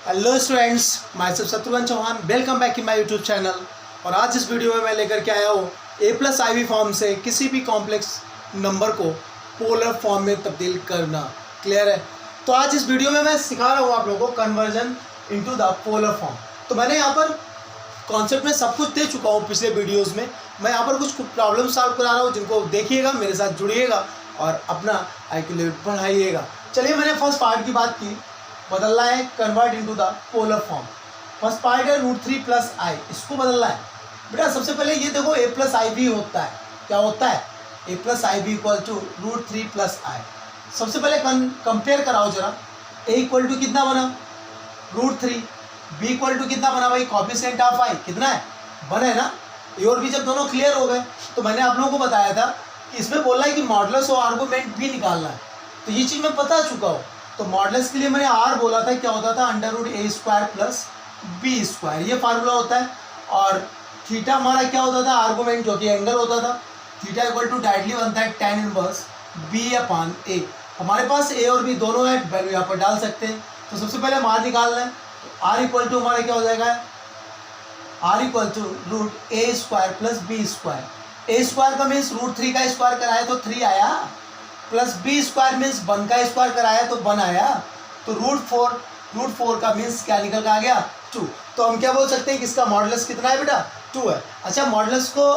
Hello students, myself Shatrughan Chauhan, welcome back in my YouTube channel. और आज इस video में मैं लेकर के आया हूँ ए प्लस आई वी फॉर्म से किसी भी कॉम्प्लेक्स नंबर को पोलर फॉर्म में तब्दील करना। क्लियर है? तो आज इस वीडियो में मैं सिखा रहा हूँ आप लोगों को conversion into the polar form. तो मैंने यहाँ पर कॉन्सेप्ट में सब कुछ दे चुका हूँ पिछले वीडियोज़ में। मैं यहाँ पर कुछ प्रॉब्लम सॉल्व करा रहा हूँ, जिनको देखिएगा, मेरे साथ जुड़िएगा और अपना IQ लेवल बढ़ाइएगा। चलिए, मैंने फर्स्ट पार्ट की बात की, बदलना है convert into the polar form. First part है √3 + i, इसको बदलना है। बेटा सबसे पहले ये देखो, a + iv होता है, क्या होता है? a + iv = √3 + i। सबसे पहले कंपेयर कराओ जरा। a = कितना बना? √3। b = कितना बना भाई? कोएफिशिएंट ऑफ i कितना है? 1 है ना। ए और बी जब दोनों क्लियर हो गए तो मैंने आप लोगों को बताया था कि इसमें बोला है कि मॉडुलस और आर्गुमेंट भी निकालना है। तो ये चीज़ मैं बता चुका हूँ। तो मॉडुलस के लिए मैंने r बोला था, क्या होता था? √a² + b², ये फार्मूला होता है। और थीटा हमारा क्या होता था? आर्गुमेंट, जो कि एंगल होता था। थीटा = डायरेक्टली बनता है tan इनवर्स b/a। हमारे पास a और b दोनों है, वैल्यू यहाँ पर डाल सकते हैं। तो सबसे पहले हम r निकालना है। तो r = हमारा क्या हो जाएगा? r = √a² + b²। a² का मीन्स √3 का स्क्वायर कराया तो 3 आया, प्लस b² मीन्स 1 का स्क्वायर कराया तो 1 आया। तो √4 का मीन्स क्या निकल का आ गया? 2। तो हम क्या बोल सकते हैं कि इसका मॉडुलस कितना है बेटा? 2 है। अच्छा, मॉडुलस को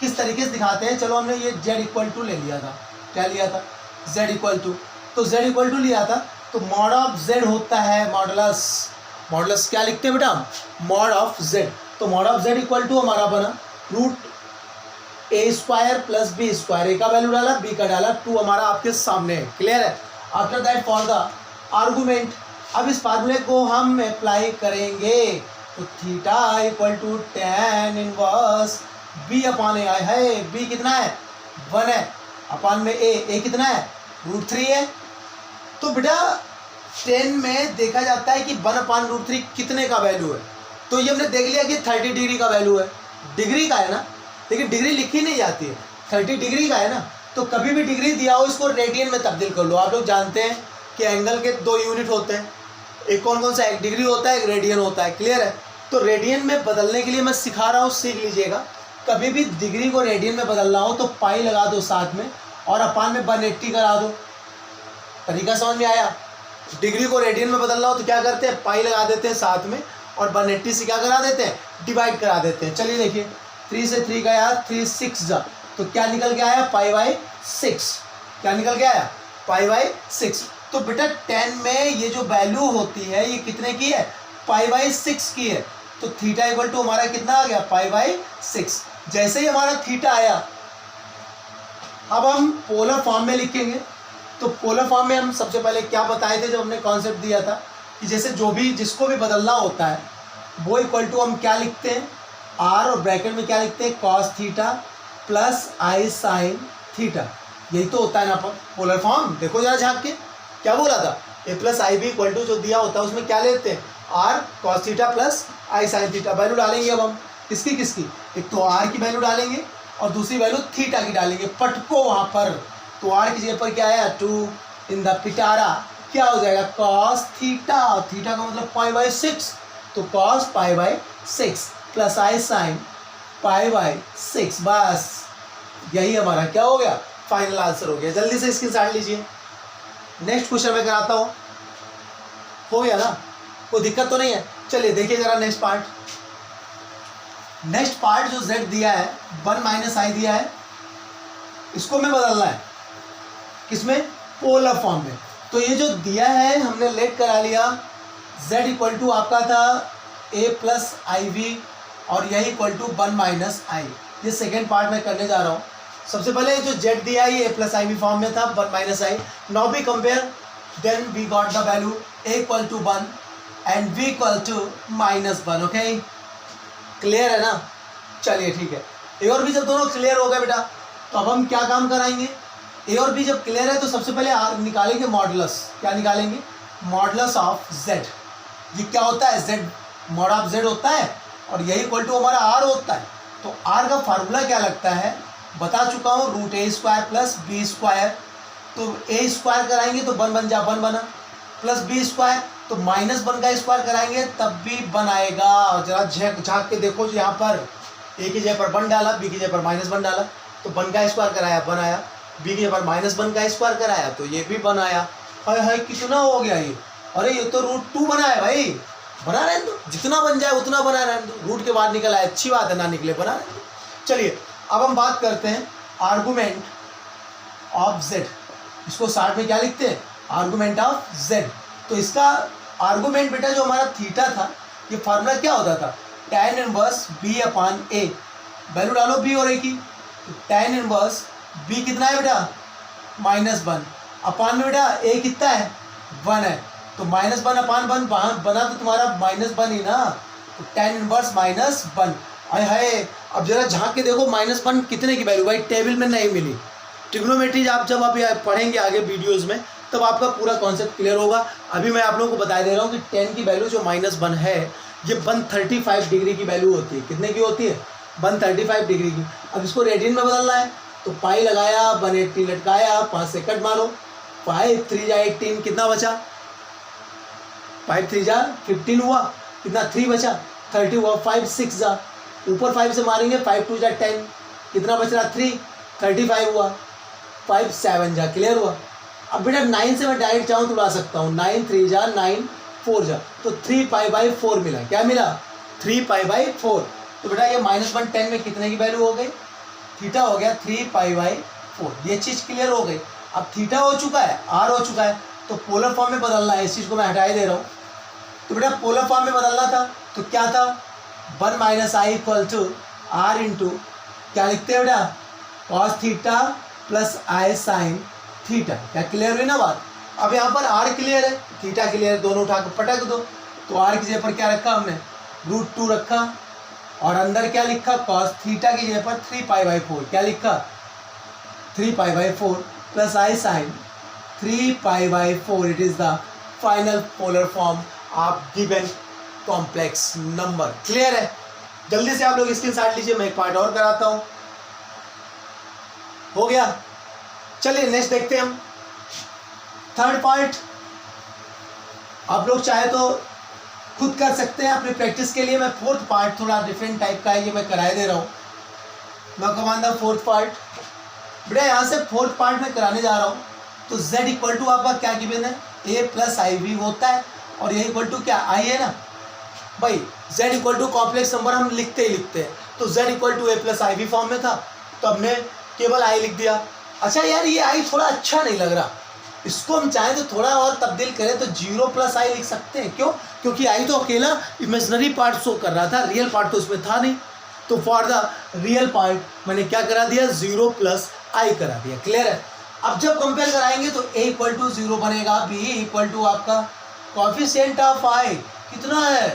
किस तरीके से दिखाते हैं? चलो, हमने ये z = ले लिया था। क्या लिया था? z = तो z = लिया था, तो मॉड ऑफ z होता है मॉडुलस। मॉडुलस क्या लिखते हैं बेटा? Mod of z। तो मॉड ऑफ z = हमारा बना √a² + b²। a का वैल्यू डाला, b का डाला, 2 हमारा आपके सामने है। क्लियर है? After that for the argument, अब इस फार्मूले को हम अप्लाई करेंगे। तो थीटा = tan इनवर्स b/a है। b कितना है? 1 है। अपान में a कितना है? √3 है। तो बेटा 10 में देखा जाता है कि 1/√3 कितने का वैल्यू है। तो ये हमने देख लिया कि 30 डिग्री का वैल्यू है। डिग्री का है ना, लेकिन डिग्री लिखी नहीं जाती है, 30 डिग्री का है ना। तो कभी भी डिग्री दिया हो, इसको रेडियन में तब्दील कर लो। आप लोग जानते हैं कि एंगल के 2 यूनिट होते हैं, एक कौन सा? एक डिग्री होता है, एक रेडियन होता है। क्लियर है? तो रेडियन में बदलने के लिए मैं सिखा रहा हूँ, सीख लीजिएगा। कभी भी डिग्री को रेडियन में बदलना हो तो पाई लगा दो साथ में, और अपान में 180 करा दो। तरीका समझ में आया? डिग्री को रेडियन में बदलना हो तो क्या करते हैं? पाई लगा देते हैं साथ में, और 180 से क्या करा देते हैं? डिवाइड करा देते हैं। चलिए देखिए, 3 से 3 गया, 3 6 जा, तो क्या निकल के आया? π/6। क्या निकल के आया? π/6। तो बेटा 10 में ये जो वैल्यू होती है, ये कितने की है? π/6 की है। तो थीटा = हमारा कितना आ गया? π/6। जैसे ही हमारा थीटा आया, अब हम पोलर फॉर्म में लिखेंगे। तो पोलर फॉर्म में हम सबसे पहले क्या बताए थे जब हमने कॉन्सेप्ट दिया था कि जैसे जो भी जिसको भी बदलना होता है वो = हम क्या लिखते हैं? r, और ब्रैकेट में क्या लिखते हैं? cos theta + i sin theta. यही तो होता है ना पोलर फॉर्म। देखो जरा झाँक के, क्या बोला था? a + iv = जो दिया होता है उसमें क्या लेते हैं? r cos theta + i sin theta. Value डालेंगे अब हम किसकी किसकी? एक तो r की वैल्यू डालेंगे और दूसरी वैल्यू थीटा की डालेंगे। पटको वहाँ पर, तो r की जगह पर क्या आया? 2 इन द पिटारा क्या हो जाएगा? cos theta. थीटा का मतलब π/6, तो cos π/6 + i sin π/6। बस यही हमारा क्या हो गया? फाइनल आंसर हो गया। जल्दी से स्क्रीनशॉट लीजिए। नेक्स्ट क्वेश्चन मैं कराता हूँ। हो गया ना? कोई दिक्कत तो नहीं है? चलिए देखिए जरा नेक्स्ट पार्ट। नेक्स्ट पार्ट जो z दिया है, 1 - i दिया है, इसको में बदलना है किसमें? पोलर फॉर्म में। तो ये जो दिया है हमने लेट करा लिया। z = आपका था a + iv, और यही = 1 - i। ये सेकेंड पार्ट में करने जा रहा हूँ। सबसे पहले जो z दिया है ये a + iv फॉर्म में था, 1 - i। Now we compare, then we got the value a = 1 and v = -1। Okay, clear है ना? चलिए ठीक है। ए और बी जब दोनों क्लियर हो गए बेटा, तो अब हम क्या काम कराएंगे? ए और बी जब क्लियर है तो सबसे पहले निकालेंगे मॉडुलस। क्या निकालेंगे? Modulus of z। ये क्या होता है? z, मॉड ऑफ z होता है, और यही = हमारा r होता है। तो r का फार्मूला क्या लगता है? बता चुका हूँ, √a² + b²। तो a² कराएंगे तो 1 बन जा, 1 बना, प्लस b², तो -1 का स्क्वायर कराएंगे तब भी 1 आएगा। जरा झाँक के देखो यहाँ पर ए की जगह पर 1 डाला, बी की जगह पर -1 डाला तो 1 का स्क्वायर कराया 1 आया, बी की जगह पर -1 का स्क्वायर कराया तो ये भी 1 आया। हाय हाय कितना हो गया ये, अरे ये तो √2 बना है भाई, बना रहे तो जितना बन जाए उतना बना रहे तो, रूट के बाद निकल आए अच्छी बात है, ना निकले बना रहे तो। चलिए अब हम बात करते हैं आर्गूमेंट ऑफ z। इसको शॉर्ट में क्या लिखते हैं, आर्गूमेंट ऑफ z। तो इसका आर्गूमेंट बेटा जो हमारा थीटा था, ये फार्मूला क्या होता था, tan इनवर्स b/a। वैल्यू डालो b और a की, तो tan इनवर्स b कितना है बेटा -1 अपान में बेटा a कितना है 1 है, तो -1/1 बना तो तुम्हारा -1 ही ना, तो tan इनवर्स -1। हाय हाय अब जरा झाँक के देखो -1 कितने की वैल्यू, भाई टेबल में नहीं मिली। ट्रिग्नोमेट्री आप जब अभी पढ़ेंगे आगे वीडियोस में तब आपका पूरा कॉन्सेप्ट क्लियर होगा। अभी मैं आप लोगों को बता दे रहा हूँ कि 10 की वैल्यू जो -1 है ये 135 डिग्री की वैल्यू होती है। कितने की होती है, 135 डिग्री की। अब इसको रेडियन में बदलना है तो पाई लगाया 180 लटकाया 5 से कट मारो, 5 3 जा 18 कितना बचा, 5 3 जा 15 हुआ, कितना 3 बचा 30 हुआ, 5 6 जा ऊपर 5 से मारेंगे 5 2 जा 10 कितना बच रहा 3 35 हुआ, 5 7 जा क्लियर हुआ। अब बेटा 9 से मैं डायरेक्ट चाहूँ तो उड़ा सकता हूँ, 9 3 जा 9 4 जा तो 3π/4 मिला। क्या मिला 3π/4। तो बेटा ये -1 10 में कितने की वैल्यू हो गई, थीटा हो गया 3π/4। ये चीज़ क्लियर हो गई। अब थीटा हो चुका है, आर हो चुका है, तो पोलर फॉर्म में बदलना है। इस चीज़ को मैं हटा ही दे रहा हूँ। तो बेटा पोलर फॉर्म में बदलना था तो क्या था 1 - i = r इंटू क्या लिखते हैं बेटा cos theta plus i sin theta. क्या क्लियर हुई ना बात। अब यहाँ पर r क्लियर है, थीटा क्लियर है, दोनों उठा कर पटक दो। तो r की जगह पर क्या रखा हमने √2 रखा और अंदर क्या लिखा cos थीटा की जगह पर 3π/4 क्या लिखा 3π/4 plus i sin 3π/4। It is the final polar form of given complex number. Clear है। जल्दी से आप लोग स्क्रीनशॉट लीजिए, मैं एक पार्ट और कराता हूं। हो गया। चलिए नेक्स्ट देखते हैं हम थर्ड पार्ट। आप लोग चाहे तो खुद कर सकते हैं अपनी प्रैक्टिस के लिए। मैं फोर्थ पार्ट थोड़ा डिफरेंट टाइप का है, ये मैं कराए दे रहा हूँ। मैं कमांडर फोर्थ पार्ट बेटा यहाँ से फोर्थ पार्ट में कराने जा रहा हूँ। तो z इक्वल टू आपका क्या गिवन है a + iv होता है और ये इक्वल टू क्या i है ना भाई। z equal to complex number हम लिखते ही लिखते हैं, तो z equal to a + iv form में था तो हमने केवल i लिख दिया। अच्छा यार ये i थोड़ा अच्छा नहीं लग रहा, इसको हम चाहें तो थोड़ा और तब्दील करें तो 0 + i लिख सकते हैं। क्यों, क्योंकि i तो अकेला इमेजिनरी पार्ट शो कर रहा था, रियल पार्ट तो इसमें था नहीं। तो फॉर द रियल पार्ट मैंने क्या करा दिया 0 + i करा दिया। क्लियर है। अब जब कंपेयर कराएंगे तो a = 0 बनेगा, b = आपका कोएफिशिएंट ऑफ i कितना है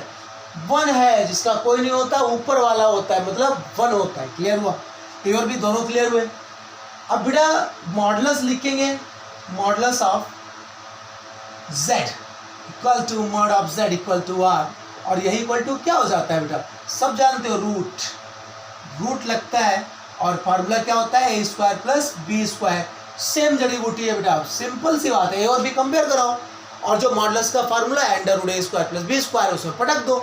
1 है, जिसका कोई नहीं होता ऊपर वाला होता है, मतलब 1 होता है। क्लियर हुआ। ए और बी दोनों क्लियर हुए। अब बेटा मॉडुलस लिखेंगे, modulus of z equal to mod of z equal to r और यही इक्वल टू क्या हो जाता है बेटा सब जानते हो रूट लगता है और फार्मूला क्या होता है a² + b²। सेम जड़ी बूटी है बेटा, सिंपल सी बात है। ए और बी कंपेयर कराओ और जो मॉडुलस का फार्मूला है √a² + b² उसमें पटक दो,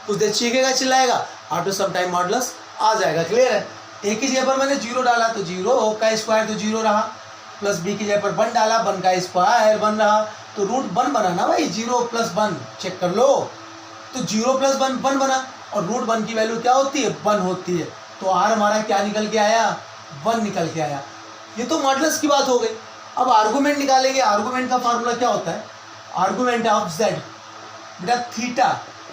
कुछ देर चीखेगा चिल्लाएगा, आफ्टर सम टाइम मॉडुलस आ जाएगा। क्लियर है। ए की जगह पर मैंने 0 डाला तो 0 का स्क्वायर तो 0 रहा, प्लस बी की जगह पर 1 डाला 1 का स्क्वायर 1 रहा, तो √1 बना ना भाई। 0 + 1 चेक कर लो, तो 0 + 1 1 बना और √1 की वैल्यू क्या होती है 1 होती है। तो आर हमारा क्या निकल के आया 1 निकल के आया। ये तो मॉडुलस की बात हो गई। अब आर्गूमेंट निकालेंगे। आर्गूमेंट का फार्मूला क्या होता है, आर्गूमेंट ऑफ z बेटा थीटा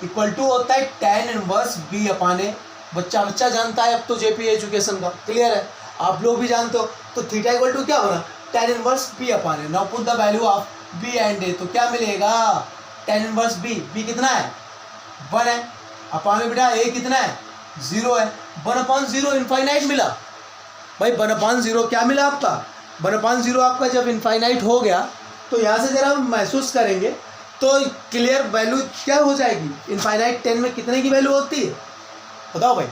इक्वल टू होता है tan इनवर्स b/a। बच्चा जानता है अब तो जेपी एजुकेशन का। क्लियर है, आप लोग भी जानते हो। तो थीटा इक्वल टू क्या होना tan inverse b/a। Now put the value of b and a, तो क्या मिलेगा tan इनवर्स b कितना है 1 है, अपान में बेटा a कितना है 0 है। 1/0 इनफाइनाइट मिला भाई। 1/0 क्या मिला आपका 1/0 आपका जब इनफाइनाइट हो गया तो यहाँ से जरा हम महसूस करेंगे तो क्लियर वैल्यू क्या हो जाएगी। इनफाइनाइट 10 में कितने की वैल्यू होती है बताओ भाई।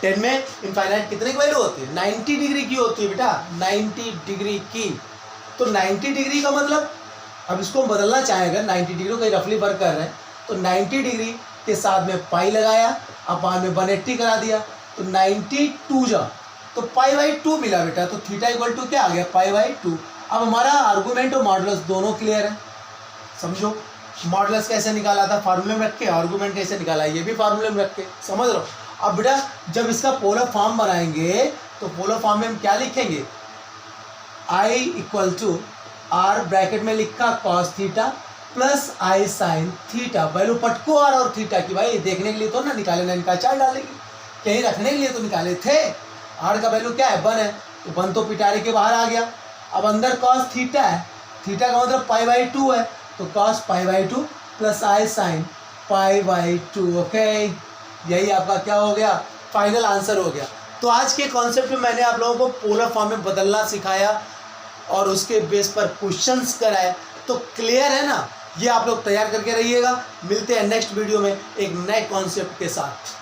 10 में इनफाइनाइट कितने की वैल्यू होती है 90 डिग्री की होती है बेटा, 90 डिग्री की। तो 90 डिग्री का मतलब अब इसको हम बदलना चाहें अगर 90 डिग्री को रफली वर्क कर रहे हैं तो 90 डिग्री के साथ में पाई लगाया, अपान में 180 करा दिया तो 92 जा तो पाई/2 मिला बेटा। तो थीटा इक्वल टू क्या आ गया, पाई/2। अब हमारा आर्गूमेंट और मॉडुलस दोनों क्लियर है। समझो मॉडुलस कैसे निकाला था, फार्मूले में रख के, आर्गूमेंट कैसे निकाला ये भी फार्मूले में रख के, समझ लो। अब बेटा जब इसका पोलर फॉर्म बनाएंगे तो पोलर फॉर्म में हम क्या लिखेंगे, I equal to R bracket में लिखा cos theta plus I sine theta. Value पटको आर और थीटा की, भाई देखने के लिए तो ना निकाले ना, इनका चार डालेंगे, कहीं रखने के लिए तो निकाले थे। आर का वैल्यू क्या है, 1 है, तो 1 तो पिटारे के बाहर आ गया। अब अंदर कॉस थीटा है, थीटा का मतलब पाई/2 है, तो cos पाई/2 plus I sign पाई/2। Okay, यही आपका क्या हो गया, फाइनल आंसर हो गया। तो आज के कॉन्सेप्ट में मैंने आप लोगों को पोलर फॉर्म में बदलना सिखाया और उसके बेस पर क्वेश्चंस कराए। तो क्लियर है ना, ये आप लोग तैयार करके रहिएगा। मिलते हैं नेक्स्ट वीडियो में एक नए कॉन्सेप्ट के साथ।